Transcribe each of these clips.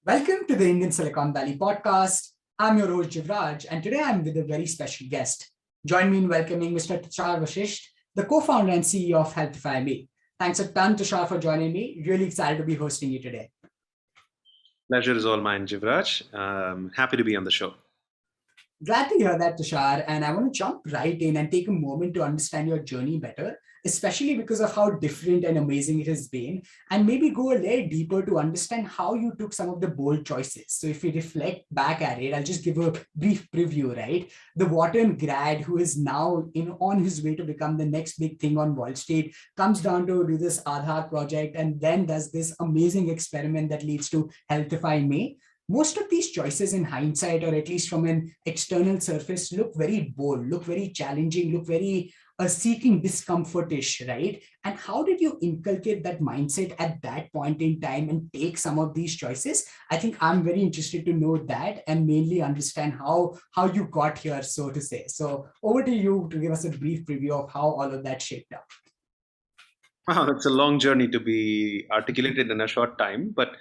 Welcome to the Indian Silicon Valley podcast. I'm your host Jivraj, and today I'm with a very special guest. Join me in welcoming Mr. Tushar Vashisht, the co-founder and CEO of HealthifyMe. Thanks a ton, Tushar, for joining me. Really excited to be hosting you today. Pleasure is all mine, Jivraj. Happy to be on the show. Glad to hear that, Tushar. And I want to jump right in and take a moment to understand your journey better, especially because of how different and amazing it has been, and maybe go a layer deeper to understand how you took some of the bold choices. So, if we reflect back at it, I'll just give a brief preview, right? The Wharton grad who is now on his way to become the next big thing on Wall Street comes down to do this Aadhaar project and then does this amazing experiment that leads to Healthify Me. Most of these choices in hindsight, or at least from an external surface, look very bold, look very challenging, look very seeking discomfortish, right? And how did you inculcate that mindset at that point in time and take some of these choices? I think I'm very interested to know that and mainly understand how you got here, so to say. So over to you to give us a brief preview of how all of that shaped up. Wow, that's a long journey to be articulated in a short time. But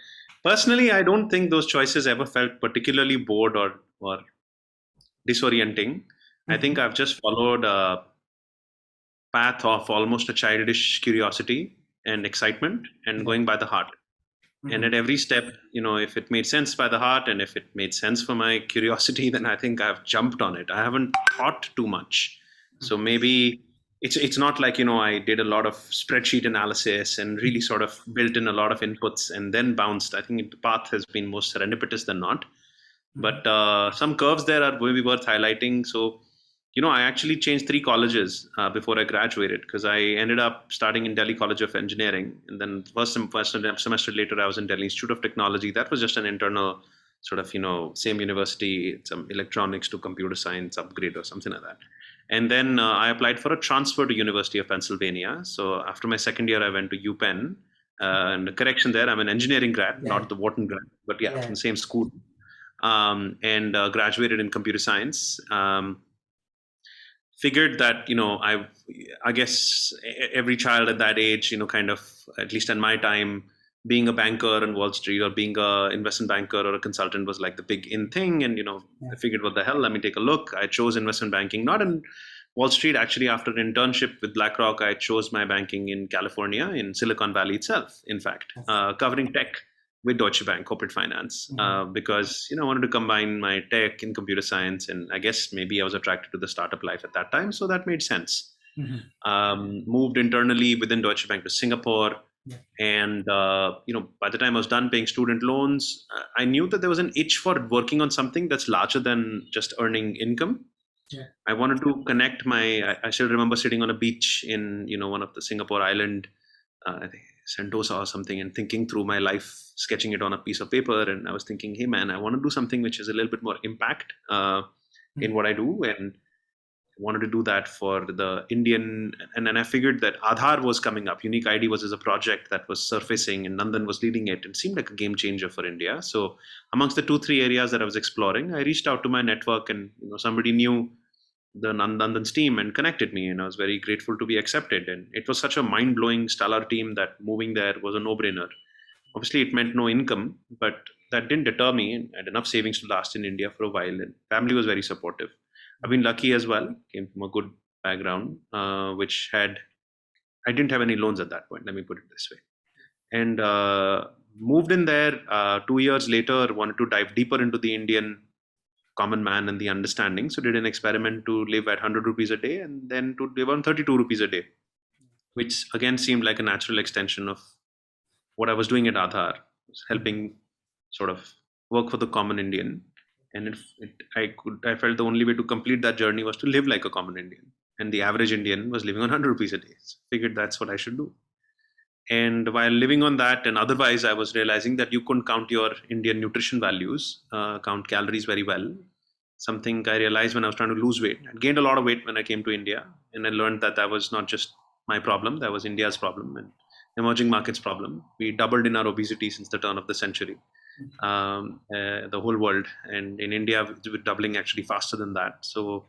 personally, I don't think those choices ever felt particularly bored or disorienting. I think I've just followed a path of almost a childish curiosity and excitement and going by the heart. And at every step, if it made sense by the heart and if it made sense for my curiosity, then I think I've jumped on it. I haven't thought too much. So maybe it's not like, I did a lot of spreadsheet analysis and really sort of built in a lot of inputs and then bounced. I think the path has been more serendipitous than not. But some curves there are maybe worth highlighting. So, I actually changed 3 colleges before I graduated because I ended up starting in Delhi College of Engineering. And then first semester later, I was in Delhi Institute of Technology. That was just an internal sort of, same university, some electronics to computer science upgrade or something like that. And then I applied for a transfer to University of Pennsylvania. So after my second year, I went to UPenn. And the correction there, I'm an engineering grad, not the Wharton grad, but from the same school. And graduated in computer science. Figured that I guess every child at that age, kind of, at least in my time, being a banker on Wall Street or being an investment banker or a consultant was like the big in thing. And I figured, what the hell? Let me take a look. I chose investment banking, not in Wall Street. Actually, after an internship with BlackRock, I chose my banking in California, in Silicon Valley itself. In fact, covering tech with Deutsche Bank corporate finance, because I wanted to combine my tech and computer science, and I guess maybe I was attracted to the startup life at that time, so that made sense. Moved internally within Deutsche Bank to Singapore, and by the time I was done paying student loans, I knew that there was an itch for working on something that's larger than just earning income. I wanted to connect I still remember sitting on a beach in one of the Singapore island, I think Sentosa or something, and thinking through my life, sketching it on a piece of paper. And I was thinking, hey man, I want to do something which is a little bit more impact in what I do, and wanted to do that for the Indian. And then I figured that Aadhaar was coming up. Unique ID was as a project that was surfacing, and Nandan was leading it. It seemed like a game changer for India. So amongst the 2-3 areas that I was exploring, I reached out to my network, and somebody knew the Nandan's team and connected me, and I was very grateful to be accepted. And it was such a mind-blowing, stellar team that moving there was a no-brainer. Obviously, it meant no income, but that didn't deter me. I had enough savings to last in India for a while, and family was very supportive. I've been lucky as well. Came from a good background, which I didn't have any loans at that point. Let me put it this way. And moved in there. 2 years later, wanted to dive deeper into the Indian common man and the understanding. So did an experiment to live at 100 rupees a day and then to live on 32 rupees a day, which again seemed like a natural extension of what I was doing at Aadhaar, helping sort of work for the common Indian. And I felt the only way to complete that journey was to live like a common Indian. And the average Indian was living on 100 rupees a day. So figured that's what I should do. And while living on that and otherwise, I was realizing that you couldn't count your Indian nutrition values, count calories very well. Something I realized when I was trying to lose weight. I gained a lot of weight when I came to India, and I learned that that was not just my problem, that was India's problem and emerging markets problem. We doubled in our obesity since the turn of the century, the whole world. And in India, we're doubling actually faster than that. So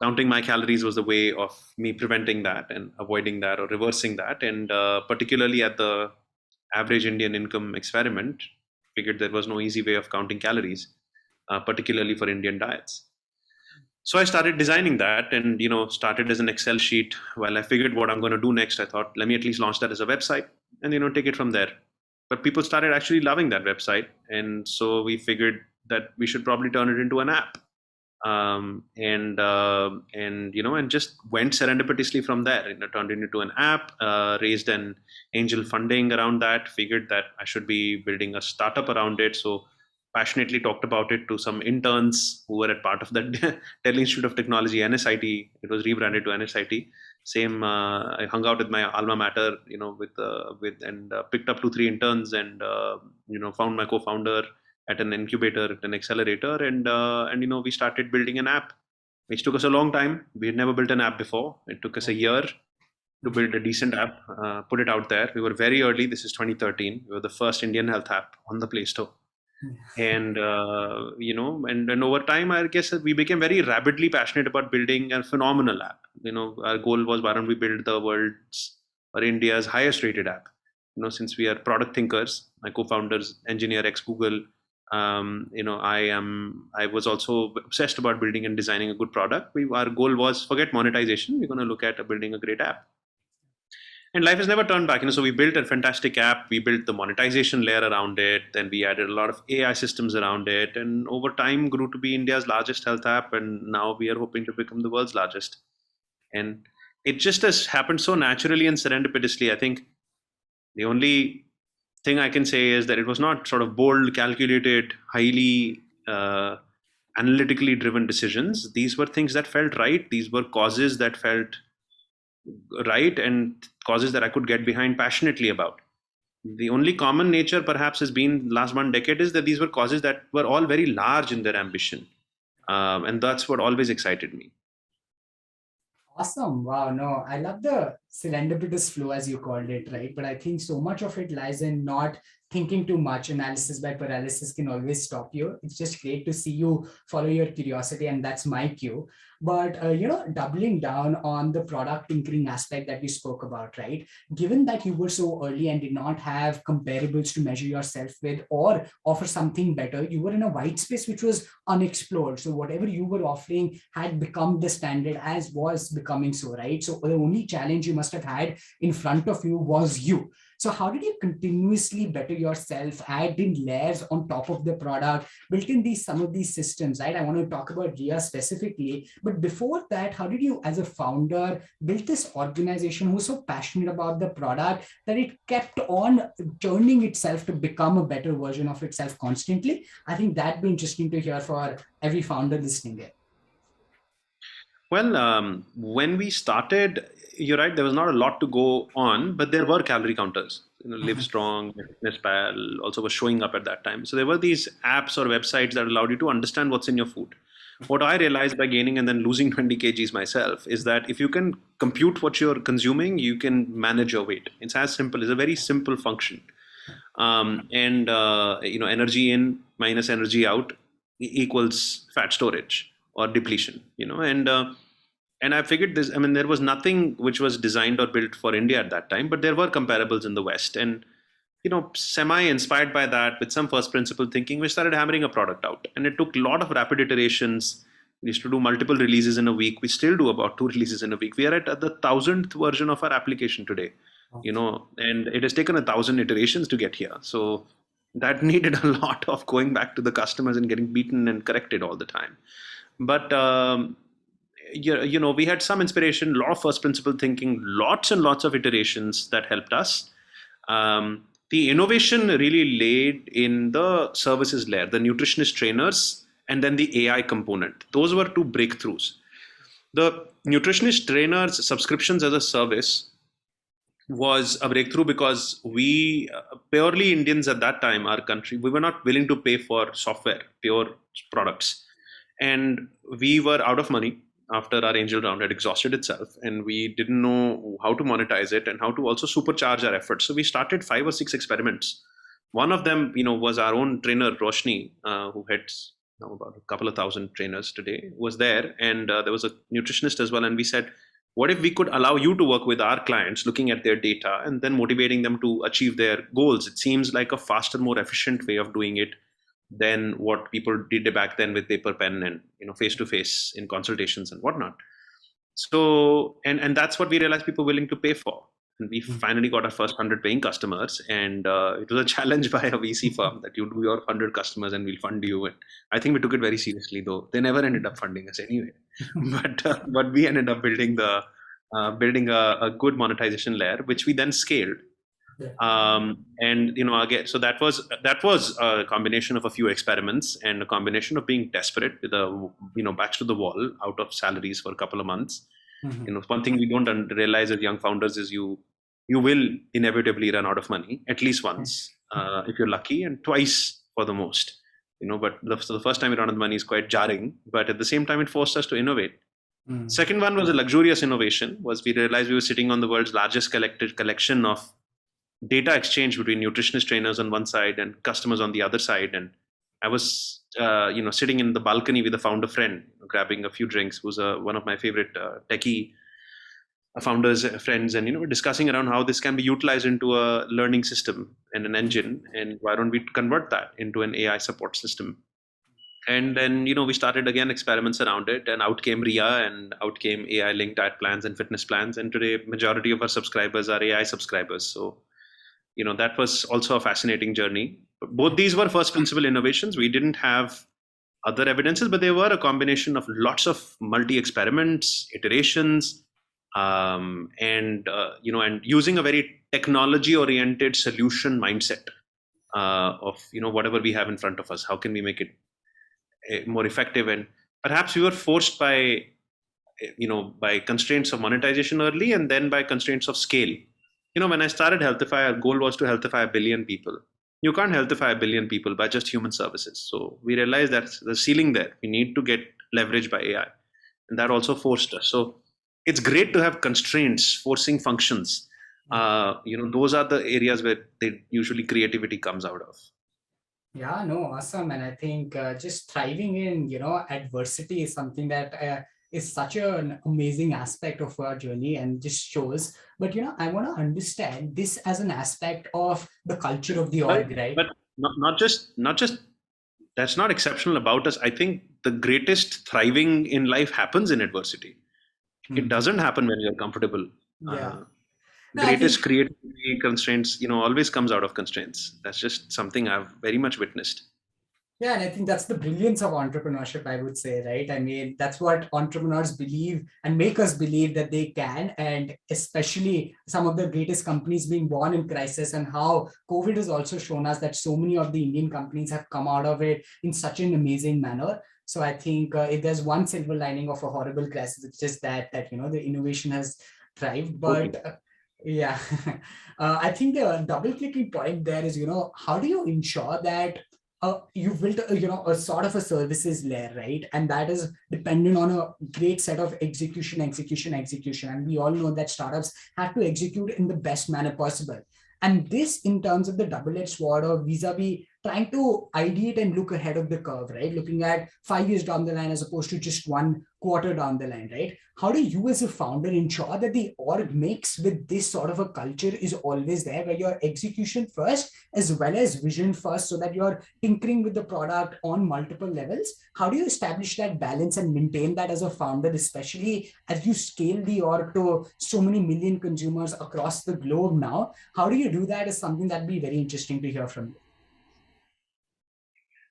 counting my calories was the way of me preventing that and avoiding that or reversing that. And particularly at the average Indian income experiment, figured there was no easy way of counting calories, particularly for Indian diets. So I started designing that, and started as an Excel sheet. While I figured what I'm going to do next, I thought, let me at least launch that as a website, and take it from there. But people started actually loving that website, and so we figured that we should probably turn it into an app. And just went serendipitously from there. Turned it into an app, raised an angel funding around that, figured that I should be building a startup around it. So passionately talked about it to some interns who were at part of the Delhi Institute of Technology, NSIT. It was rebranded to NSIT. Same, I hung out with my alma mater, picked up 2-3 interns, and found my co-founder at an incubator, at an accelerator, and we started building an app, which took us a long time. We had never built an app before. It took us a year to build a decent app, put it out there. We were very early. This is 2013. We were the first Indian health app on the Play Store. And and over time, I guess we became very rapidly passionate about building a phenomenal app. Our goal was, why don't we build the world's or India's highest rated app? Since we are product thinkers, my co-founders, engineer ex Google, I was also obsessed about building and designing a good product. Our goal was, forget monetization. We're going to look at building a great app. And life has never turned back. So we built a fantastic app. We built the monetization layer around it. Then we added a lot of AI systems around it. And over time grew to be India's largest health app. And now we are hoping to become the world's largest. And it just has happened so naturally and serendipitously. I think the only thing I can say is that it was not sort of bold, calculated, highly analytically driven decisions. These were things that felt right. These were causes that felt right, and causes that I could get behind passionately about. The only common nature perhaps has been last 1 decade is that these were causes that were all very large in their ambition. And that's what always excited me. Awesome. Wow. No, I love the serendipitous flow, as you called it, right? But I think so much of it lies in not thinking too much. Analysis by paralysis can always stop you. It's just great to see you follow your curiosity, and that's my cue. But, doubling down on the product tinkering aspect that we spoke about, right? Given that you were so early and did not have comparables to measure yourself with or offer something better, you were in a white space which was unexplored. So whatever you were offering had become the standard, as was becoming so, right? So the only challenge you must have had in front of you was you. So how did you continuously better yourself, add in layers on top of the product, built in some of these systems, right? I want to talk about RIA specifically, but before that, how did you as a founder build this organization who was so passionate about the product that it kept on turning itself to become a better version of itself constantly? I think that'd be interesting to hear for every founder listening in. Well, when we started, you're right, there was not a lot to go on, but there were calorie counters. Live Strong, FitnessPal also was showing up at that time. So there were these apps or websites that allowed you to understand what's in your food. What I realized by gaining and then losing 20 kgs myself is that if you can compute what you're consuming, you can manage your weight. It's as simple. It's a very simple function. Energy in minus energy out equals fat storage or depletion. And I figured this. I mean, there was nothing which was designed or built for India at that time, but there were comparables in the West. And semi-inspired by that, with some first principle thinking, we started hammering a product out. And it took a lot of rapid iterations. We used to do multiple releases in a week. We still do about 2 releases in a week. We are at the 1,000th version of our application today, and it has taken 1,000 iterations to get here. So that needed a lot of going back to the customers and getting beaten and corrected all the time. But, we had some inspiration, a lot of first principle thinking, lots and lots of iterations that helped us. The innovation really laid in the services layer, the nutritionist trainers, and then the AI component. Those were 2 breakthroughs. The nutritionist trainers subscriptions as a service was a breakthrough because we, purely Indians at that time, our country, we were not willing to pay for software, pure products. And we were out of money after our angel round had exhausted itself, and we didn't know how to monetize it and how to also supercharge our efforts. So we started 5 or 6 experiments. One of them, was our own trainer, Roshni, who heads about a couple of thousand trainers today, was there. And there was a nutritionist as well. And we said, what if we could allow you to work with our clients, looking at their data and then motivating them to achieve their goals? It seems like a faster, more efficient way of doing it than what people did back then with paper, pen, and face to face in consultations and whatnot. So, and that's what we realized people were willing to pay for. And we finally got our first 100 paying customers, and it was a challenge by a VC firm that you do your 100 customers and we'll fund you. And I think we took it very seriously, though they never ended up funding us anyway. But we ended up building a good monetization layer, which we then scaled. And again, so that was a combination of a few experiments and a combination of being desperate with backs to the wall, out of salaries for a couple of months. One thing we don't realize as young founders is you will inevitably run out of money at least once, if you're lucky, and twice for the most. But the first time we run out of money is quite jarring, but at the same time it forced us to innovate. Second one was a luxurious innovation. Was we realized we were sitting on the world's largest collection of data exchange between nutritionist trainers on one side and customers on the other side. And I was, sitting in the balcony with a founder friend, grabbing a few drinks, who's one of my favorite techie founders, friends, and we're discussing around how this can be utilized into a learning system and an engine, and why don't we convert that into an AI support system? And then we started again experiments around it, and out came RIA, and out came AI linked diet plans and fitness plans, and today majority of our subscribers are AI subscribers. So that was also a fascinating journey. Both these were first principle innovations. We didn't have other evidences, but they were a combination of lots of multi experiments, iterations, and using a very technology oriented solution mindset of whatever we have in front of us. How can we make it more effective? And perhaps we were forced by constraints of monetization early, and then by constraints of scale. When I started Healthify, our goal was to healthify 1 billion people. You can't healthify 1 billion people by just human services. So we realized that the ceiling there. We need to get leverage by AI. And that also forced us. So it's great to have constraints, forcing functions. Those are the areas where usually creativity comes out of. Yeah, no, awesome. And I think just thriving in, adversity is something that is such an amazing aspect of our journey and just shows. But, I want to understand this as an aspect of the culture of the org, right? But not just that's not exceptional about us. I think the greatest thriving in life happens in adversity. It doesn't happen when you're comfortable. Yeah. Greatest creativity constraints, always comes out of constraints. That's just something I've very much witnessed. Yeah, and I think that's the brilliance of entrepreneurship, I would say, right? I mean, that's what entrepreneurs believe and make us believe that they can. And especially some of the greatest companies being born in crisis, and how COVID has also shown us that so many of the Indian companies have come out of it in such an amazing manner. So I think if there's one silver lining of a horrible crisis, it's just that the innovation has thrived. But yeah, I think the double clicking point there is, how do you ensure that you've built a sort of a services layer, right? And that is dependent on a great set of execution. And we all know that startups have to execute in the best manner possible. And this, in terms of the double-edged sword of vis-a-vis trying to ideate and look ahead of the curve, right? Looking at 5 years down the line as opposed to just 1 quarter down the line, right? How do you as a founder ensure that the org mix with this sort of a culture is always there, where your execution first as well as vision first, so that you're tinkering with the product on multiple levels? How do you establish that balance and maintain that as a founder, especially as you scale the org to so many million consumers across the globe now? How do you do that is something that'd be very interesting to hear from you.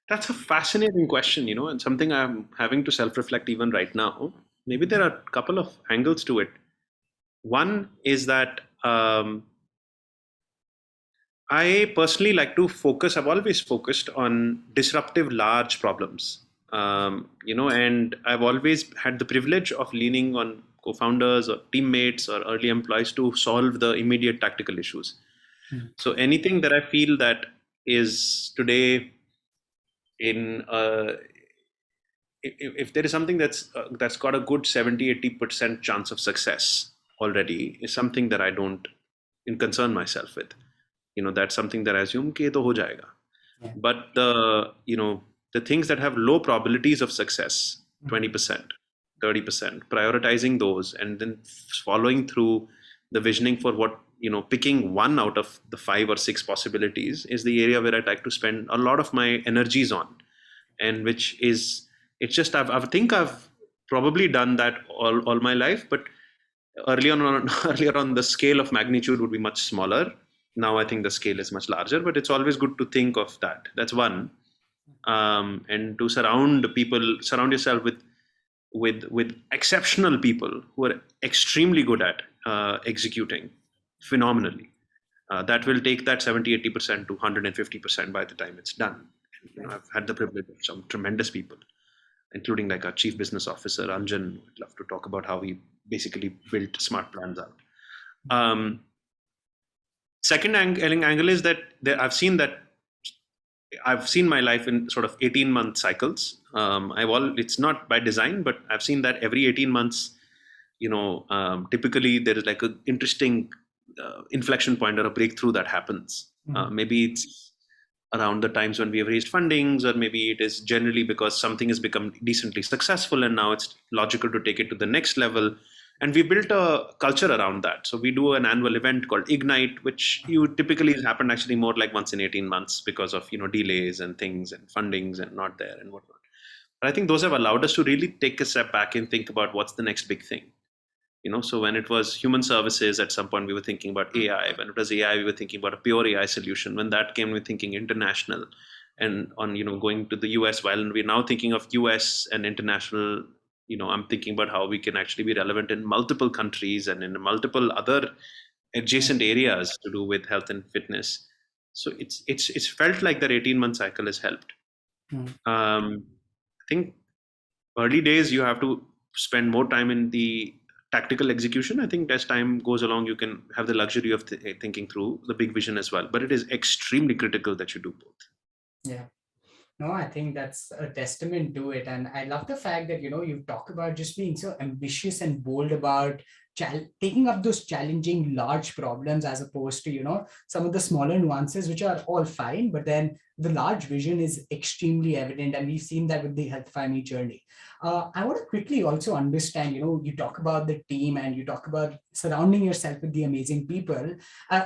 That's a fascinating question, and something I'm having to self-reflect even right now. Maybe there are a couple of angles to it. One is that I personally like to focus, I've always focused on disruptive large problems, and I've always had the privilege of leaning on co-founders or teammates or early employees to solve the immediate tactical issues. So anything that I feel that is today if there is something that's got a good 70-80% chance of success already, is something that I don't concern myself with. That's something that I assume ke to ho jayega. But the things that have low probabilities of success, 20%, 30%, prioritizing those, and then following through the visioning for what, picking one out of the 5 or 6 possibilities is the area where I'd like to spend a lot of my energies on. And which is, it's just, I think I've probably done that all my life, but earlier on the scale of magnitude would be much smaller. Now I think the scale is much larger, but it's always good to think of that. That's one. And to surround yourself with exceptional people who are extremely good at executing phenomenally. That will take that 70-80% to 150% by the time it's done. And, I've had the privilege of some tremendous people, including like our chief business officer Anjan. Would love to talk about how he basically built smart plans out. Second angle is that I've seen my life in sort of 18-month cycles. It's not by design, but I've seen that every 18 months, typically there is like an interesting inflection point or a breakthrough that happens. Maybe it's around the times when we have raised fundings, or maybe it is generally because something has become decently successful and now it's logical to take it to the next level. And we built a culture around that. So we do an annual event called Ignite, which you typically happen actually more like once in 18 months because of, delays and things and fundings and not there and whatnot. But I think those have allowed us to really take a step back and think about what's the next big thing. So when it was human services, at some point we were thinking about AI. When it was AI, we were thinking about a pure AI solution. When that came, we were thinking international, and on going to the US. While we're now thinking of US and international, I'm thinking about how we can actually be relevant in multiple countries and in multiple other adjacent areas to do with health and fitness. So it's felt like that 18-month cycle has helped. I think early days you have to spend more time in the tactical execution. I think as time goes along, you can have the luxury of thinking through the big vision as well. But it is extremely critical that you do both. Yeah. No, I think that's a testament to it. And I love the fact that, you talk about just being so ambitious and bold about taking up those challenging large problems, as opposed to, some of the smaller nuances, which are all fine, but then the large vision is extremely evident. And we've seen that with the HealthifyMe journey. I want to quickly also understand, you talk about the team and you talk about surrounding yourself with the amazing people.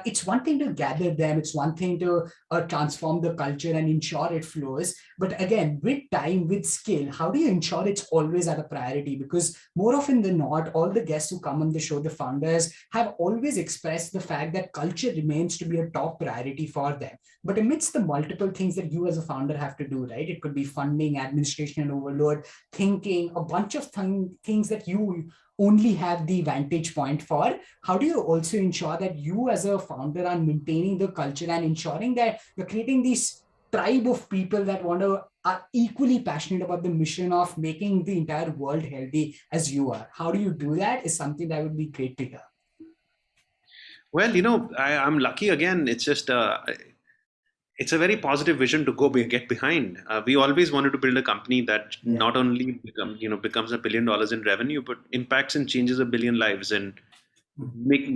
It's one thing to gather them. It's one thing to transform the culture and ensure it flows. But again, with time, with skill, how do you ensure it's always at a priority? Because more often than not, all the guests who come on the show, the founders, have always expressed the fact that culture remains to be a top priority for them. But amidst the multiple things that you as a founder have to do, right? It could be funding, administration and overload, thinking, a bunch of things that you only have the vantage point for. How do you also ensure that you as a founder are maintaining the culture and ensuring that you're creating this tribe of people that are equally passionate about the mission of making the entire world healthy as you are? How do you do that is something that would be great to hear. Well, I'm lucky again. It's just it's a very positive vision to get behind. We always wanted to build a company that not only becomes $1 billion in revenue, but impacts and changes 1 billion lives. And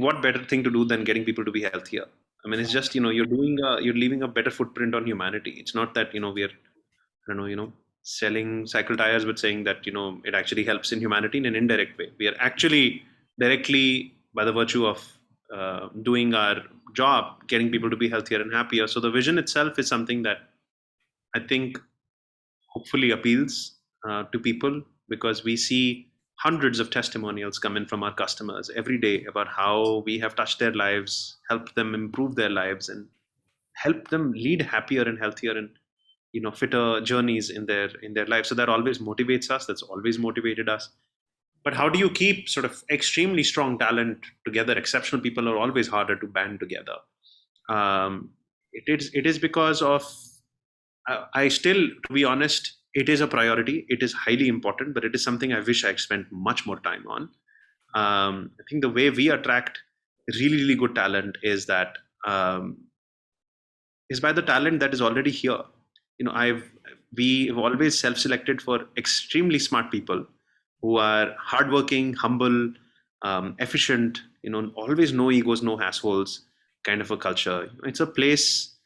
what better thing to do than getting people to be healthier? I mean, it's just you're leaving a better footprint on humanity. It's not that we're selling cycle tires, but saying that it actually helps in humanity in an indirect way. We are actually directly, by the virtue of doing our job, getting people to be healthier and happier. So the vision itself is something that I think hopefully appeals to people, because we see hundreds of testimonials come in from our customers every day about how we have touched their lives, helped them improve their lives, and helped them lead happier and healthier and fitter journeys in their lives. So that always motivates us. That's always motivated us. But how do you keep sort of extremely strong talent together? Exceptional people are always harder to band together. It is because of I still, to be honest, it is a priority. It is highly important, but it is something I wish I spent much more time on. I think the way we attract really, really good talent is that is by the talent that is already here. We've always self-selected for extremely smart people who are hardworking, humble, efficient, always no egos, no assholes kind of a culture. It's a place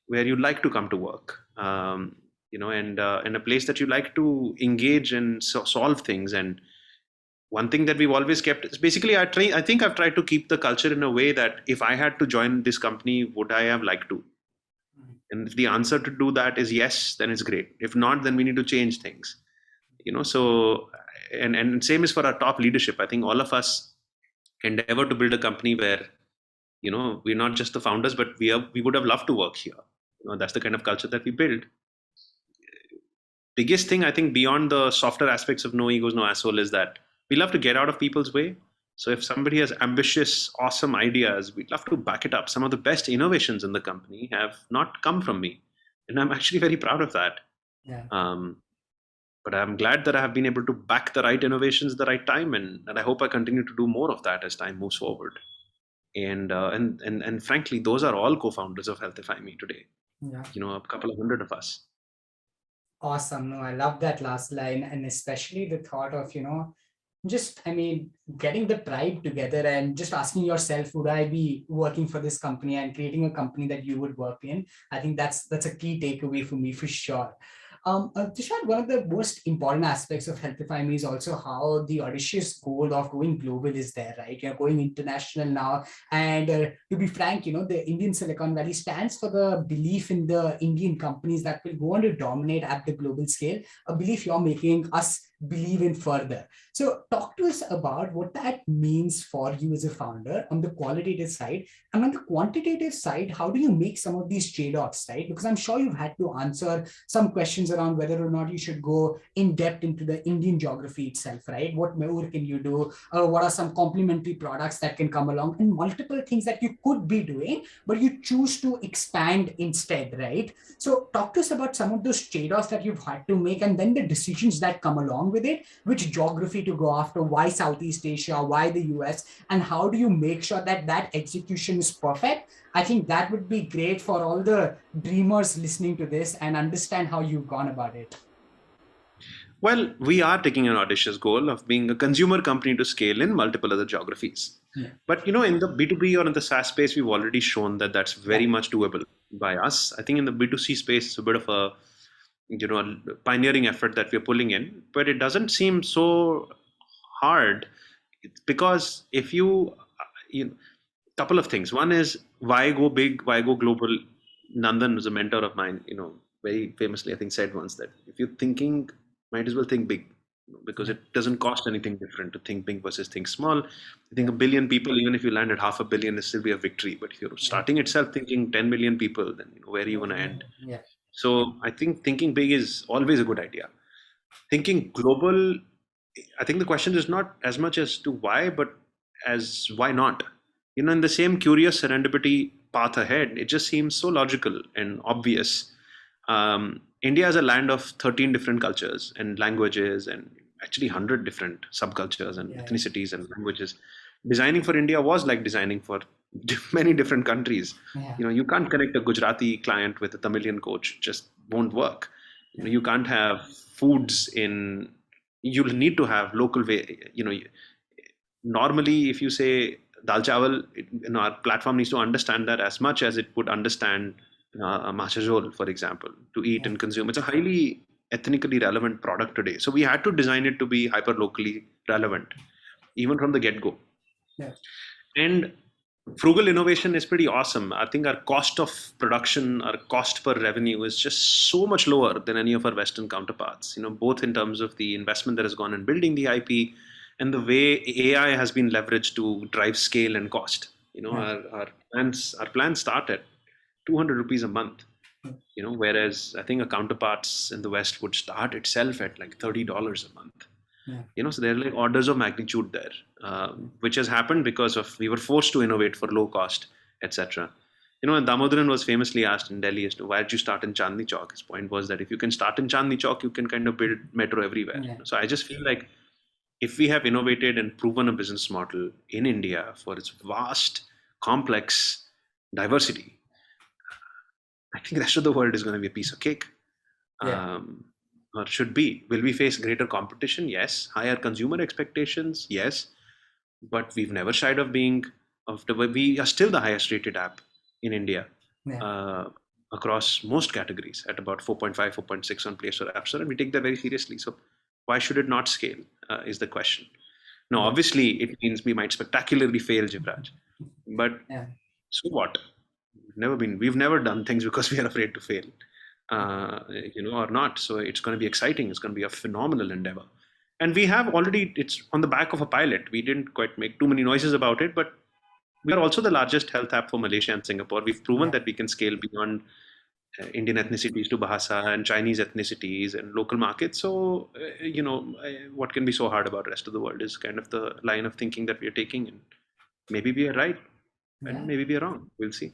where you like to come to work, and a place that you like to engage and solve things. And one thing that we've always kept is basically I think I've tried to keep the culture in a way that if I had to join this company, would I have liked to? And if the answer to do that is yes, then it's great. If not, then we need to change things. So and same is for our top leadership. I think all of us endeavor to build a company where we're not just the founders, but we would have loved to work here. That's the kind of culture that we build. Biggest thing I think beyond the softer aspects of no egos, no asshole is that we love to get out of people's way. So if somebody has ambitious, awesome ideas, we'd love to back it up. Some of the best innovations in the company have not come from me, and I'm actually very proud of that. Yeah. But I'm glad that I have been able to back the right innovations at the right time, and I hope I continue to do more of that as time moves forward. And frankly, those are all co-founders of HealthifyMe today. Yeah. A couple of hundred of us. Awesome. No, I love that last line, and especially the thought of, getting the tribe together and just asking yourself, would I be working for this company, and creating a company that you would work in. I think that's a key takeaway for me for sure. Tushar, one of the most important aspects of HealthifyMe is also how the audacious goal of going global is there, right? You're going international now. And to be frank, the Indian Silicon Valley stands for the belief in the Indian companies that will go on to dominate at the global scale, a belief you're making us believe in further. So talk to us about what that means for you as a founder on the qualitative side, and on the quantitative side, how do you make some of these trade-offs, right? Because I'm sure you've had to answer some questions around whether or not you should go in depth into the Indian geography itself, right? What more can you do? What are some complementary products that can come along, and multiple things that you could be doing, but you choose to expand instead, right? So talk to us about some of those trade-offs that you've had to make, and then the decisions that come along with it, which geography to go after, why Southeast Asia, why the US, and how do you make sure that that execution is perfect? I think that would be great for all the dreamers listening to this and understand how you've gone about it. Well, we are taking an audacious goal of being a consumer company to scale in multiple other geographies. Yeah. But in the B2B or in the SaaS space, we've already shown that that's very much doable by us. I think in the B2C space, it's a bit of a pioneering effort that we're pulling in, but it doesn't seem so hard because if you couple of things. One is, why go big, why go global? Nandan was a mentor of mine, very famously, I think, said once that if you're thinking, might as well think big, because it doesn't cost anything different to think big versus think small. I think 1 billion people, even if you land at 500 million, is still be a victory. But if you're starting itself thinking 10 million people, then where are you going to end? Yeah. So I think thinking big is always a good idea. Thinking global, I think the question is not as much as to why, but as why not? In the same curious serendipity path ahead, it just seems so logical and obvious. India is a land of 13 different cultures and languages, and actually 100 different subcultures and ethnicities and languages. Designing for India was like designing for many different countries. You can't connect a Gujarati client with a Tamilian coach; it just won't work. You can't have foods you'll need to have local way. Normally, if you say dal chawal, our platform needs to understand that as much as it would understand a macha jhol, for example, to eat and consume. It's a highly ethnically relevant product today. So we had to design it to be hyper locally relevant, even from the get-go. Yeah. And frugal innovation is pretty awesome. I think our cost of production, our cost per revenue is just so much lower than any of our Western counterparts, both in terms of the investment that has gone in building the IP and the way AI has been leveraged to drive scale and cost. Our plans start at 200 rupees a month, whereas I think our counterparts in the West would start itself at like $30 a month. Yeah. So there are like orders of magnitude there, which has happened because we were forced to innovate for low cost, etc. And Damodaran was famously asked in Delhi as to why did you start in Chandni Chowk? His point was that if you can start in Chandni Chowk, you can kind of build metro everywhere. Yeah. So I just feel like if we have innovated and proven a business model in India for its vast, complex diversity, I think the rest of the world is going to be a piece of cake. Yeah. Or should be. Will we face greater competition? Yes. Higher consumer expectations? Yes. But we've never shied of we are still the highest rated app in India. Yeah. Across most categories at about 4.5, 4.6 on Play Store, App Store, and we take that very seriously. So why should it not scale is the question. Now, Yeah. obviously, it means we might spectacularly fail, Jivraj. But Yeah. so what? We've never done things because we are afraid to fail, or not. So it's going to be exciting. It's going to be a phenomenal endeavor. And we have already, it's on the back of a pilot. We didn't quite make too many noises about it, but we are also the largest health app for Malaysia and Singapore. We've proven Yeah. that we can scale beyond Indian ethnicities to Bahasa and Chinese ethnicities and local markets. So, what can be so hard about the rest of the world is kind of the line of thinking that we are taking. And maybe we are right and Yeah. maybe we are wrong. We'll see.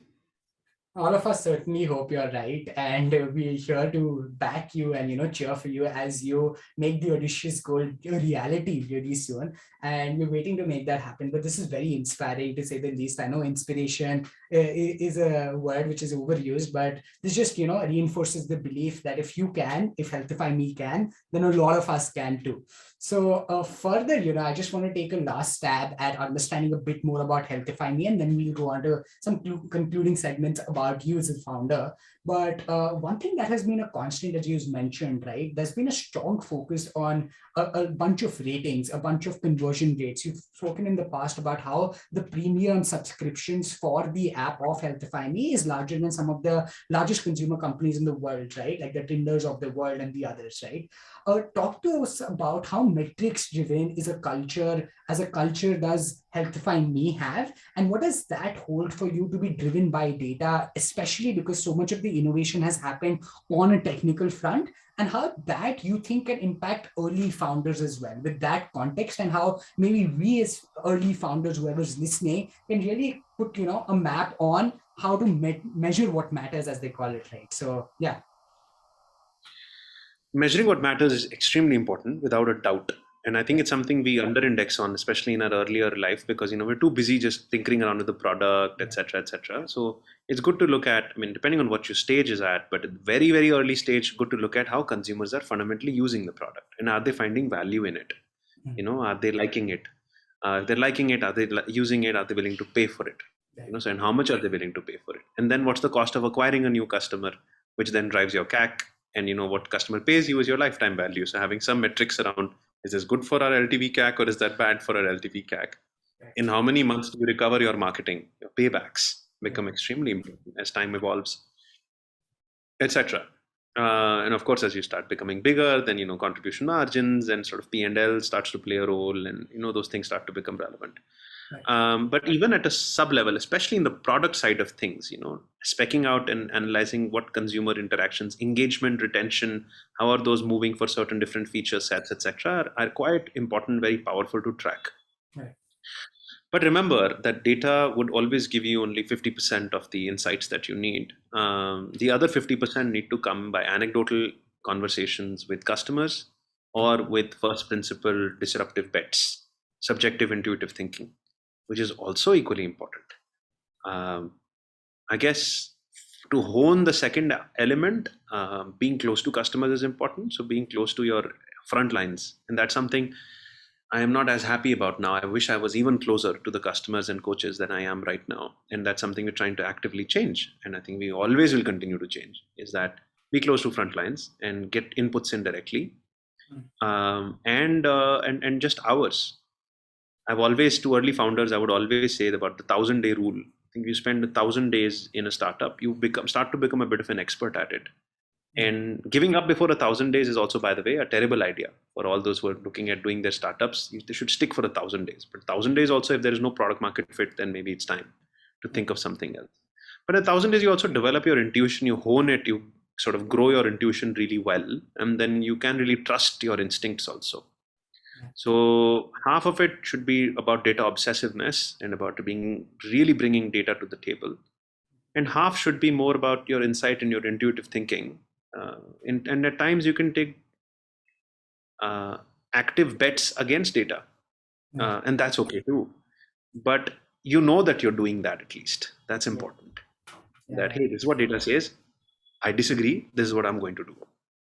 All of us certainly hope you're right, and we're here to back you and cheer for you as you make the audacious goal a reality really soon. And we're waiting to make that happen. But this is very inspiring to say the least. I know inspiration is a word which is overused, but this just reinforces the belief that if you can, if HealthifyMe can, then a lot of us can too. So further, I just want to take a last stab at understanding a bit more about HealthifyMe, and then we'll go on to some concluding segments about you as a founder. But one thing that has been a constant, as you mentioned, right, there's been a strong focus on a bunch of ratings, a bunch of conversion rates. You've spoken in the past about how the premium subscriptions for the app of HealthifyMe is larger than some of the largest consumer companies in the world, right? Like the Tinders of the world and the others, right? Talk to us about how metrics driven is a culture, as a culture does HealthifyMe have, and what does that hold for you to be driven by data, especially because so much of the innovation has happened on a technical front, and how that you think can impact early founders as well with that context, and how maybe we as early founders, whoever's listening, can really put a map on how to measure what matters, as they call it, right? So yeah. Measuring what matters is extremely important without a doubt. And I think it's something we under index on, especially in our earlier life, because we're too busy just tinkering around with the product, etc., etc. So it's good to look at, depending on what your stage is at, but at very, very early stage, good to look at how consumers are fundamentally using the product and are they finding value in it? Are they liking it? If they're liking it, are they using it? Are they willing to pay for it? So, and how much are they willing to pay for it? And then what's the cost of acquiring a new customer, which then drives your CAC? And what customer pays you is your lifetime value. So having some metrics around, is this good for our LTV CAC or is that bad for our LTV CAC? In how many months do you recover your marketing? Your paybacks become extremely important as time evolves, etc. And of course, as you start becoming bigger, then contribution margins and sort of P&L starts to play a role, and those things start to become relevant. But even at a sub level, especially in the product side of things, specking out and analyzing what consumer interactions, engagement, retention, how are those moving for certain different feature sets, etc., are quite important, very powerful to track. Right. But remember that data would always give you only 50% of the insights that you need. The other 50% need to come by anecdotal conversations with customers or with first principle disruptive bets, subjective intuitive thinking, which is also equally important. I guess to hone the second element, being close to customers is important. So being close to your front lines, and that's something I am not as happy about now. I wish I was even closer to the customers and coaches than I am right now. And that's something we're trying to actively change. And I think we always will continue to change, is that be close to front lines and get inputs in directly. And just hours. I've always, to early founders, I would always say about the 1,000-day rule. I think you spend 1,000 days in a startup, you start to become a bit of an expert at it. And giving up before 1,000 days is also, by the way, a terrible idea for all those who are looking at doing their startups. They should stick for 1,000 days. But 1,000 days also, if there is no product market fit, then maybe it's time to think of something else. But at 1,000 days, you also develop your intuition, you hone it, you sort of grow your intuition really well, and then you can really trust your instincts also. So half of it should be about data obsessiveness and about really bringing data to the table. And half should be more about your insight and your intuitive thinking. And at times you can take active bets against data, and that's okay too. But that you're doing that at least. That's important. That, hey, this is what data says. I disagree. This is what I'm going to do.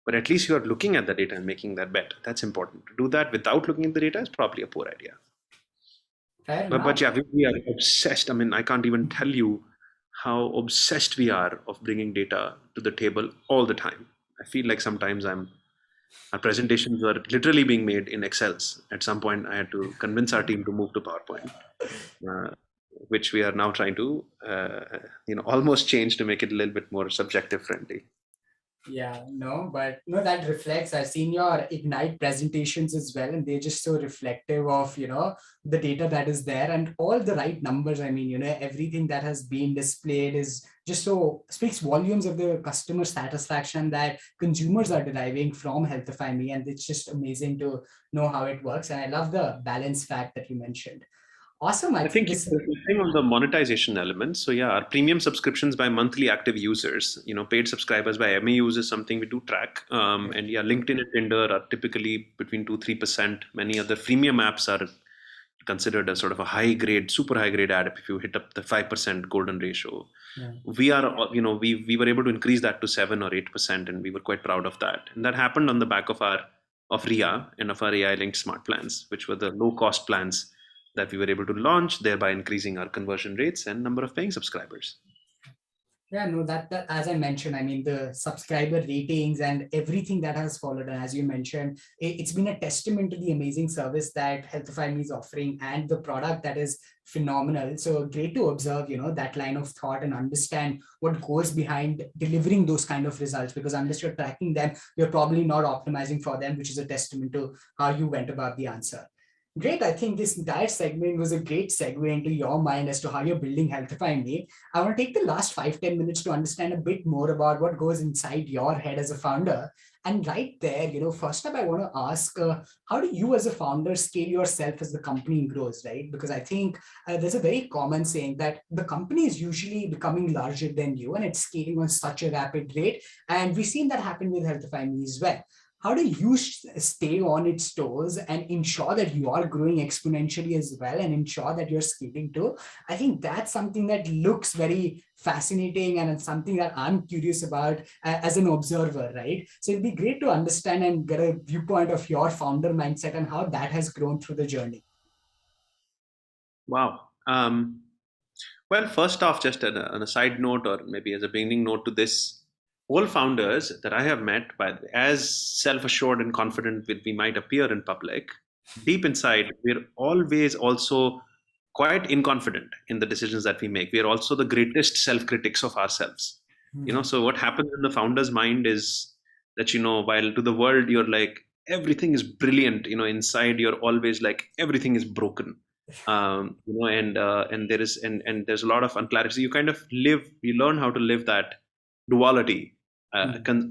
But at least you are looking at the data and making that bet. That's important. To do that without looking at the data is probably a poor idea. But yeah, we are obsessed. I can't even tell you how obsessed we are of bringing data to the table all the time. I feel like sometimes I'm Our presentations were literally being made in Excels. At some point, I had to convince our team to move to PowerPoint, uh, which we are now trying to, almost change to make it a little bit more subjective friendly. Yeah, no, but no, that reflects. I've seen your Ignite presentations as well, and they're just so reflective of, the data that is there and all the right numbers. I mean, everything that has been displayed is just so speaks volumes of the customer satisfaction that consumers are deriving from HealthifyMe. And it's just amazing to know how it works. And I love the balance fact that you mentioned. Awesome. I I think think this. you're reflecting on the monetization element. So yeah, our premium subscriptions by monthly active users, paid subscribers by MAUs is something we do track. And yeah, LinkedIn and Tinder are typically between 2-3%. Many other freemium apps are considered as sort of a high grade, super high grade ad if you hit up the 5% golden ratio. Yeah. We are, we were able to increase that to 7 or 8%, and we were quite proud of that. And that happened on the back of RIA and of our AI linked smart plans, which were the low cost plans that we were able to launch, thereby increasing our conversion rates and number of paying subscribers. Yeah, no, that as I mentioned, I mean, the subscriber ratings and everything that has followed. And as you mentioned, it's been a testament to the amazing service that HealthifyMe is offering and the product that is phenomenal. So great to observe, that line of thought and understand what goes behind delivering those kind of results, because unless you're tracking them, you're probably not optimizing for them, which is a testament to how you went about the answer. Great. I think this entire segment was a great segue into your mind as to how you're building HealthifyMe. I want to take the last 5-10 minutes to understand a bit more about what goes inside your head as a founder. And right there, first up, I want to ask, how do you as a founder scale yourself as the company grows, right? Because I think there's a very common saying that the company is usually becoming larger than you and it's scaling on such a rapid rate. And we've seen that happen with HealthifyMe as well. How do you stay on its toes and ensure that you are growing exponentially as well and ensure that you're scaling too? I think that's something that looks very fascinating and it's something that I'm curious about as an observer, right? So it'd be great to understand and get a viewpoint of your founder mindset and how that has grown through the journey. Wow. Well, first off, just on a side note, or maybe as a beginning note to this, all founders that I have met, by as self-assured and confident we might appear in public, deep inside, we're always also quite inconfident in the decisions that we make. We are also the greatest self-critics of ourselves. So what happens in the founder's mind is that, while to the world you're like, everything is brilliant, inside you're always like, everything is broken. And there's a lot of unclarity. You kind of you learn how to live that duality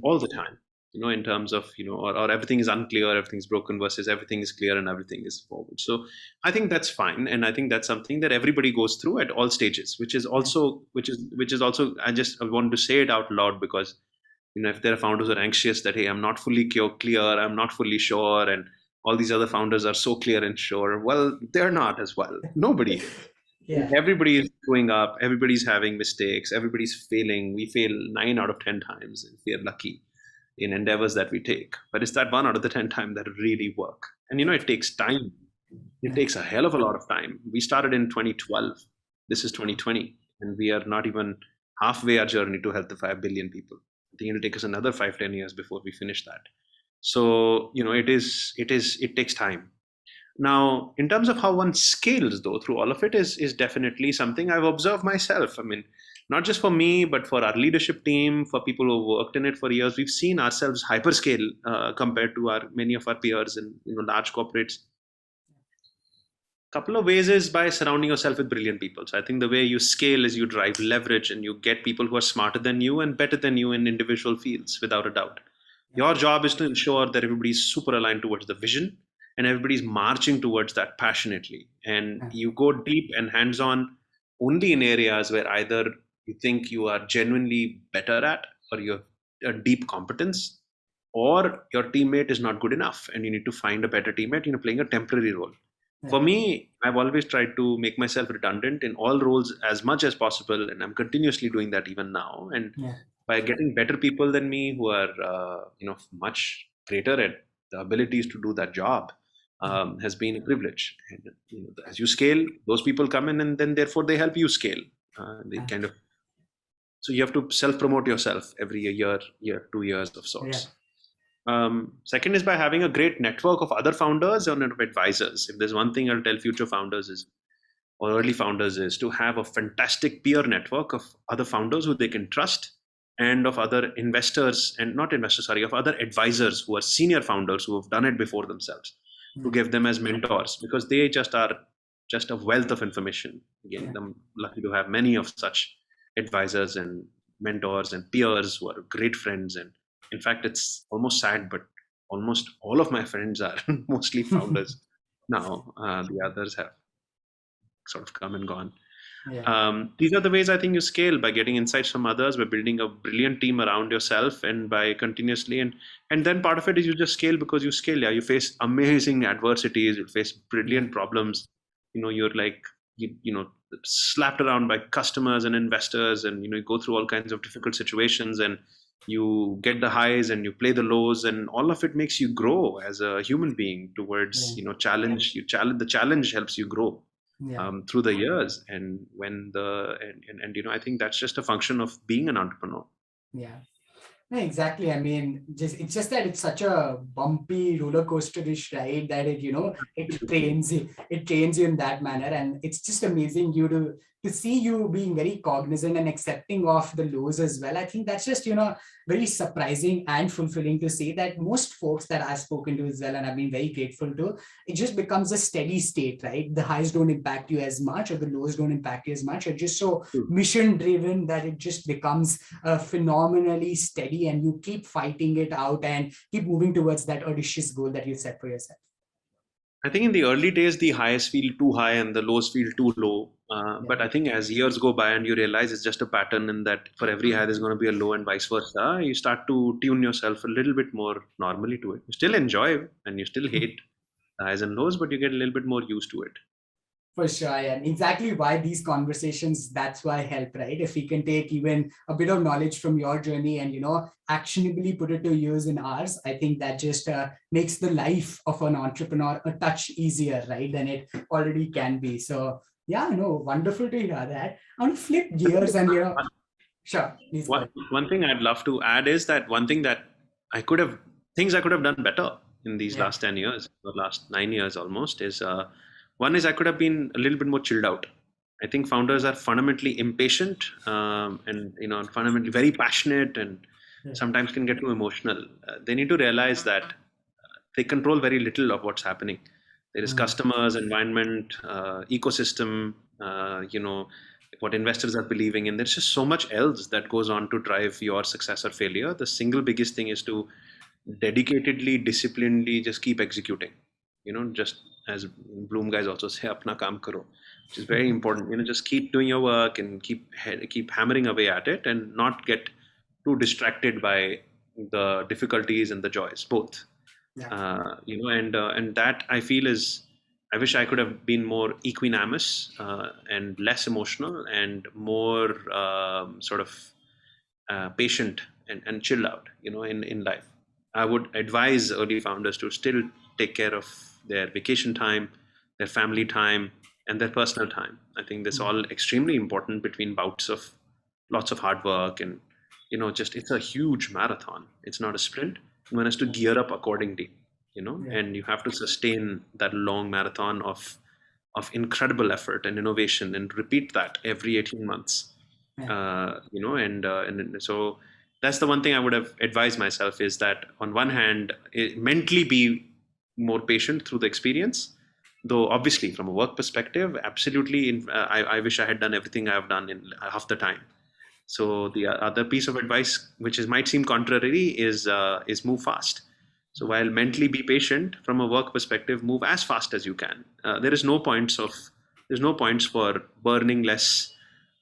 all the time, in terms of, or everything is unclear, everything's broken versus everything is clear and everything is forward. So I think that's fine. And I think that's something that everybody goes through at all stages, which is also, I want to say it out loud because, if there are founders who are anxious that, hey, I'm not fully clear, I'm not fully sure, and all these other founders are so clear and sure. Well, they're not as well. Nobody. Yeah. Everybody is screwing up. Everybody's having mistakes. Everybody's failing. We fail 9 out of 10 times if we are lucky in endeavors that we take. But it's that 1 out of the 10 times that really work. And it takes time. It takes a hell of a lot of time. We started in 2012. This is 2020, and we are not even halfway our journey to healthify a billion people. I think it'll take us another 5-10 years before we finish that. So it takes time. Now, in terms of how one scales, though, through all of it is definitely something I've observed myself. I mean, not just for me, but for our leadership team, for people who worked in it for years, we've seen ourselves hyperscale compared to many of our peers in large corporates. Couple of ways is by surrounding yourself with brilliant people. So I think the way you scale is you drive leverage and you get people who are smarter than you and better than you in individual fields, without a doubt. Your job is to ensure that everybody's super aligned towards the vision and everybody's marching towards that passionately. And you go deep and hands on only in areas where either you think you are genuinely better at, or you have a deep competence, or your teammate is not good enough and you need to find a better teammate, playing a temporary role. For me, I've always tried to make myself redundant in all roles as much as possible, and I'm continuously doing that even now. And by getting better people than me who are much greater at the abilities to do that job has been a privilege. And as you scale, those people come in, and then therefore they help you scale. So you have to self-promote yourself every year, 2 years of sorts. Second is by having a great network of other founders and of advisors. If there's one thing I'll tell future founders is, or early founders, is to have a fantastic peer network of other founders who they can trust, and of other investors, and not investors, sorry, of other advisors who are senior founders who have done it before themselves, to give them as mentors, because they just are just a wealth of information. Again, I'm lucky to have many of such advisors and mentors and peers who are great friends. And in fact, it's almost sad, but almost all of my friends are mostly founders now. The others have sort of come and gone. These are the ways I think you scale: by getting insights from others, by building a brilliant team around yourself, and by continuously, and then part of it is you just scale because you scale. Yeah, you face amazing adversities, you face brilliant problems. You're like slapped around by customers and investors, and you go through all kinds of difficult situations, and you get the highs and you play the lows, and all of it makes you grow as a human being towards challenge. The challenge helps you grow through the years. And when I think that's just a function of being an entrepreneur. No, exactly. I mean, it's just that it's such a bumpy roller coaster-ish ride that it trains you. It trains you in that manner, and it's just amazing to see you being very cognizant and accepting of the lows as well. I think that's just very surprising and fulfilling to see that most folks that I've spoken to as well, and I've been very grateful to, it just becomes a steady state, right? The highs don't impact you as much, or the lows don't impact you as much. You're just so mission driven that it just becomes phenomenally steady, and you keep fighting it out and keep moving towards that audacious goal that you set for yourself. I think in the early days, the highs feel too high and the lows feel too low. But I think as years go by and you realize it's just a pattern, and that for every high there's going to be a low and vice versa, you start to tune yourself a little bit more normally to it. You still enjoy and you still hate the highs and lows, but you get a little bit more used to it. For sure, and exactly why these conversations, that's why help, right? If we can take even a bit of knowledge from your journey and, actionably put it to use in ours, I think that just makes the life of an entrepreneur a touch easier, right, than it already can be. So yeah, wonderful to hear that. I want to flip gears and, sure. One thing I'd love to add is that one thing that I could have done better in these last 10 years, or last 9 years almost, is one is I could have been a little bit more chilled out. I think founders are fundamentally impatient, and fundamentally very passionate, and sometimes can get too emotional. They need to realize that they control very little of what's happening. There is customers, environment, ecosystem, what investors are believing in. There's just so much else that goes on to drive your success or failure. The single biggest thing is to dedicatedly, disciplinedly just keep executing. Just as Bloom guys also say, apna kaam karo, which is very important. Just keep doing your work and keep hammering away at it, and not get too distracted by the difficulties and the joys, both. And that I feel is, I wish I could have been more equanimous and less emotional, and more sort of patient and chilled out, in life. I would advise early founders to still take care of their vacation time, their family time, and their personal time. I think that's all extremely important between bouts of lots of hard work, and it's a huge marathon. It's not a sprint. One has to gear up accordingly, and you have to sustain that long marathon of incredible effort and innovation, and repeat that every 18 months. And so that's the one thing I would have advised myself, is that on one hand, mentally be more patient through the experience, though obviously from a work perspective, absolutely I wish I had done everything I've done in half the time. So the other piece of advice, which might seem contrary, is move fast. So while mentally be patient, from a work perspective, move as fast as you can. There's no points for burning less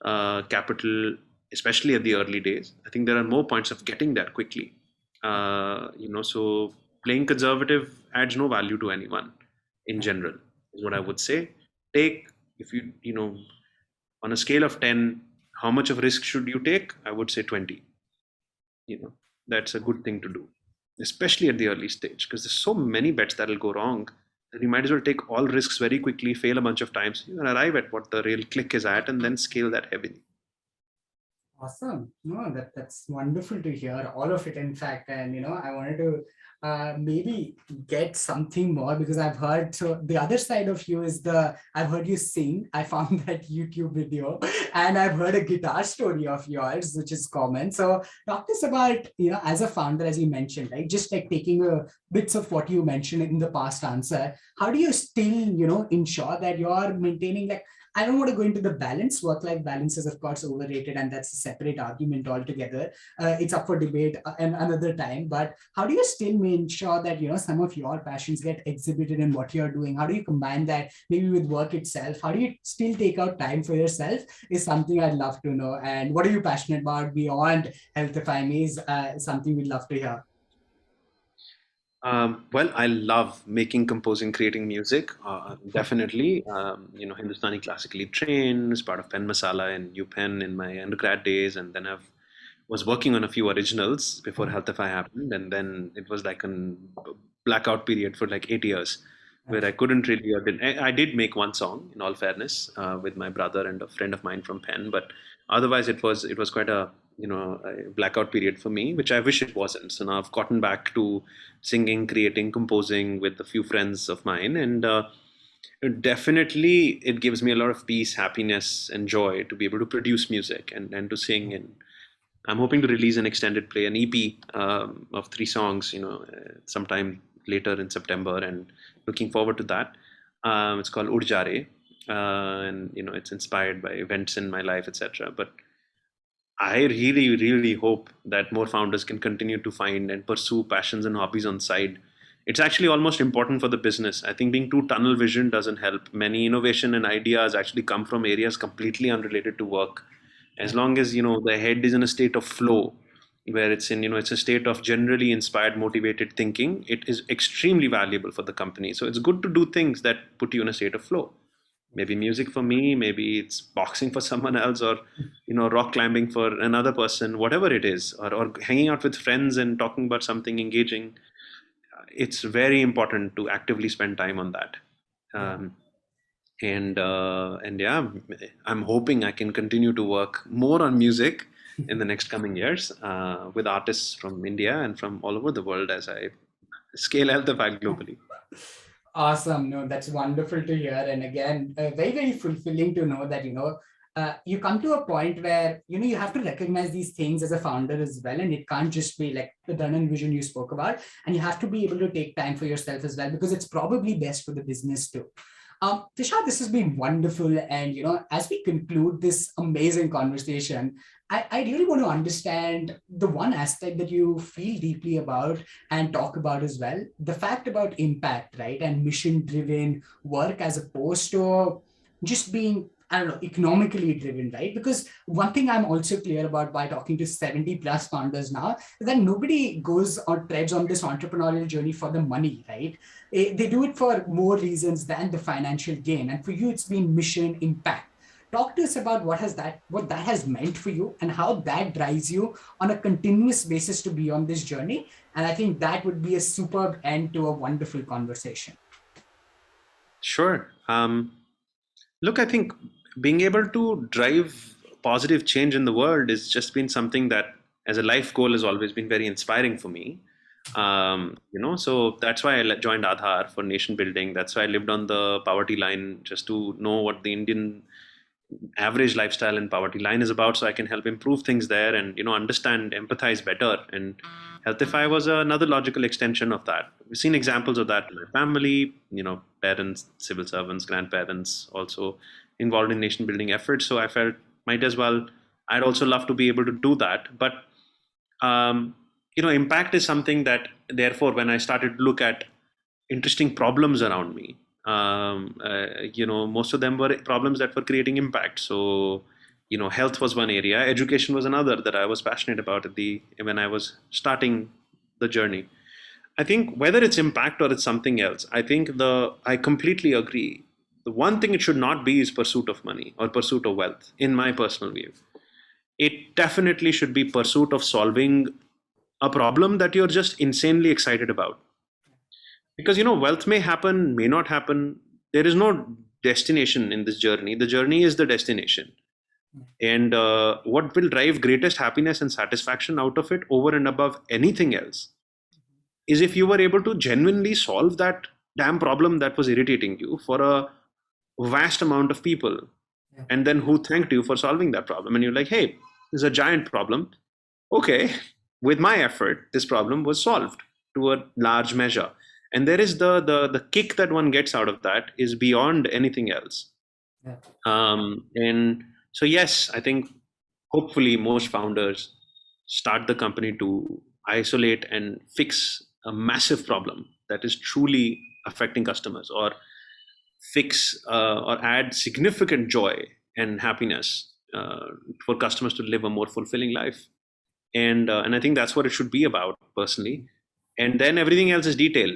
capital, especially at the early days. I think there are more points of getting there quickly. So playing conservative adds no value to anyone in general, is what I would say. If you on a scale of 10, how much of risk should you take? I would say 20. That's a good thing to do, especially at the early stage, because there's so many bets that'll go wrong that you might as well take all risks very quickly, fail a bunch of times, and arrive at what the real click is at, and then scale that heavily. Awesome. No, that's wonderful to hear all of it, in fact. And I wanted to maybe get something more because I've heard, so the other side of you is I've heard you sing. I found that YouTube video, and I've heard a guitar story of yours, which is common. So talk to us about, as a founder, as you mentioned, right? Just like taking bits of what you mentioned in the past answer, how do you still, ensure that you're maintaining, like, I don't want to go into the balance. Work-life balance is, of course, overrated, and that's a separate argument altogether. It's up for debate another time. But how do you still make sure that some of your passions get exhibited in what you're doing? How do you combine that maybe with work itself? How do you still take out time for yourself? Is something I'd love to know. And what are you passionate about beyond HealthifyMe is something we'd love to hear. Well, I love making, composing, creating music. Definitely, Hindustani classically trained, as part of Pen Masala and UPenn in my undergrad days, and then I've was working on a few originals before Healthify happened, and then it was like a blackout period for like 8 years, where I couldn't really. I did make one song, in all fairness, with my brother and a friend of mine from Penn, but otherwise it was quite a a blackout period for me, which I wish it wasn't. So now I've gotten back to singing, creating, composing with a few friends of mine, and definitely it gives me a lot of peace, happiness, and joy to be able to produce music and to sing. And I'm hoping to release an extended play, an EP of 3 songs, sometime later in September, and looking forward to that. It's called Urjare, and it's inspired by events in my life, etc. But I really, really hope that more founders can continue to find and pursue passions and hobbies on the side. It's actually almost important for the business. I think being too tunnel vision doesn't help. Many innovation and ideas actually come from areas completely unrelated to work. As long as the head is in a state of flow, where it's a state of generally inspired, motivated thinking, it is extremely valuable for the company. So it's good to do things that put you in a state of flow. Maybe music for me, maybe it's boxing for someone else, or rock climbing for another person, whatever it is, or hanging out with friends and talking about something engaging. It's very important to actively spend time on that. Yeah. um, and yeah, I'm hoping I can continue to work more on music in the next coming years, with artists from India and from all over the world as I scale Health Effect globally. Awesome. No, that's wonderful to hear. And again, very, very fulfilling to know that, you come to a point where, you have to recognize these things as a founder as well. And it can't just be like the tunnel vision you spoke about. And you have to be able to take time for yourself as well, because it's probably best for the business too. Tushar, this has been wonderful. And, as we conclude this amazing conversation, I really want to understand the one aspect that you feel deeply about and talk about as well, the fact about impact, right? And mission driven work as opposed to just being, I don't know, economically driven, right? Because one thing I'm also clear about by talking to 70 plus founders now is that nobody goes or treads on this entrepreneurial journey for the money, right? They do it for more reasons than the financial gain. And for you, it's been mission impact. Talk to us about what that has meant for you and how that drives you on a continuous basis to be on this journey. And I think that would be a superb end to a wonderful conversation. Sure. Look, I think being able to drive positive change in the world has just been something that, as a life goal, has always been very inspiring for me. So that's why I joined Aadhaar for nation building. That's why I lived on the poverty line, just to know what the Indian average lifestyle and poverty line is about, so I can help improve things there and understand, empathize better. And Healthify was another logical extension of that. We've seen examples of that in my family, parents, civil servants, grandparents, also involved in nation building efforts. So I felt, might as well, I'd also love to be able to do that. But impact is something that, therefore, when I started to look at interesting problems around me, most of them were problems that were creating impact. So health was one area, education was another that I was passionate about when I was starting the journey. I think whether it's impact or it's something else, I completely agree. The one thing it should not be is pursuit of money or pursuit of wealth, in my personal view. It definitely should be pursuit of solving a problem that you're just insanely excited about. Because wealth may happen, may not happen. There is no destination in this journey. The journey is the destination. And what will drive greatest happiness and satisfaction out of it over and above anything else is if you were able to genuinely solve that damn problem that was irritating you for a vast amount of people, Yeah. and then who thanked you for solving that problem. And you're like, hey, this is a giant problem. Okay, with my effort, this problem was solved to a large measure. And there is the kick that one gets out of that is beyond anything else. Yeah. And so, yes, I think hopefully most founders start the company to isolate and fix a massive problem that is truly affecting customers, or fix or add significant joy and happiness for customers to live a more fulfilling life. And I think that's what it should be about, personally. And then everything else is detail.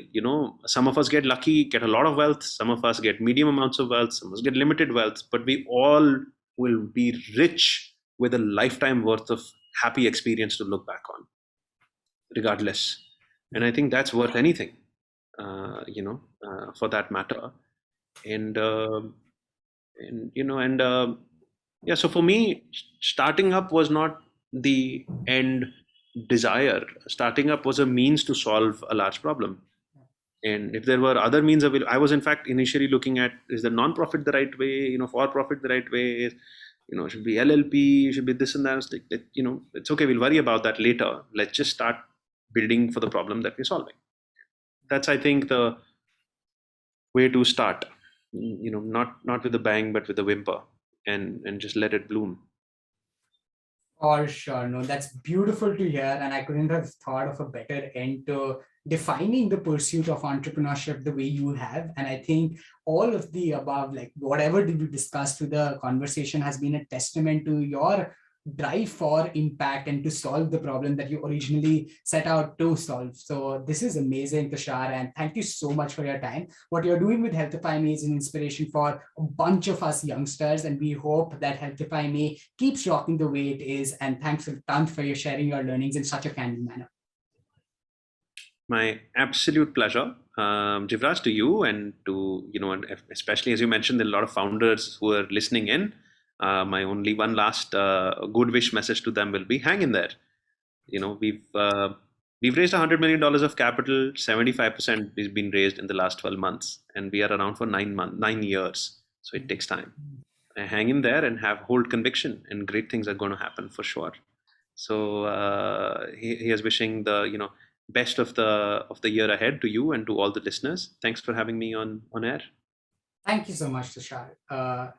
Some of us get lucky, get a lot of wealth. Some of us get medium amounts of wealth. Some of us get limited wealth. But we all will be rich with a lifetime worth of happy experience to look back on, regardless. And I think that's worth anything, for that matter. And yeah. So for me, starting up was not the end desire. Starting up was a means to solve a large problem. And if there were other means available, I was in fact initially looking at, is the non-profit the right way? For profit the right way? Should be LLP, should be this and that. It's okay. We'll worry about that later. Let's just start building for the problem that we're solving. That's, I think, the way to start. Not with a bang, but with a whimper, and just let it bloom. For sure. No, that's beautiful to hear. And I couldn't have thought of a better end to defining the pursuit of entrepreneurship the way you have. And I think all of the above, like whatever did you discuss through the conversation, has been a testament to your drive for impact and to solve the problem that you originally set out to solve. So this is amazing, Tushar, and thank you so much for your time. What you're doing with HealthifyMe is an inspiration for a bunch of us youngsters, and we hope that HealthifyMe keeps rocking the way it is. And thanks a ton for your sharing your learnings in such a candid manner. My absolute pleasure, Jivraj, to you, and to, and especially as you mentioned, there are a lot of founders who are listening in. My only one last good wish message to them will be: hang in there. We've raised $100 million of capital. 75% has been raised in the last 12 months, and we are around for 9 years. So it takes time. Hang in there and hold conviction, and great things are going to happen for sure. So he is wishing the best of the year ahead to you and to all the listeners. Thanks for having me on air. Thank you so much, Tushar.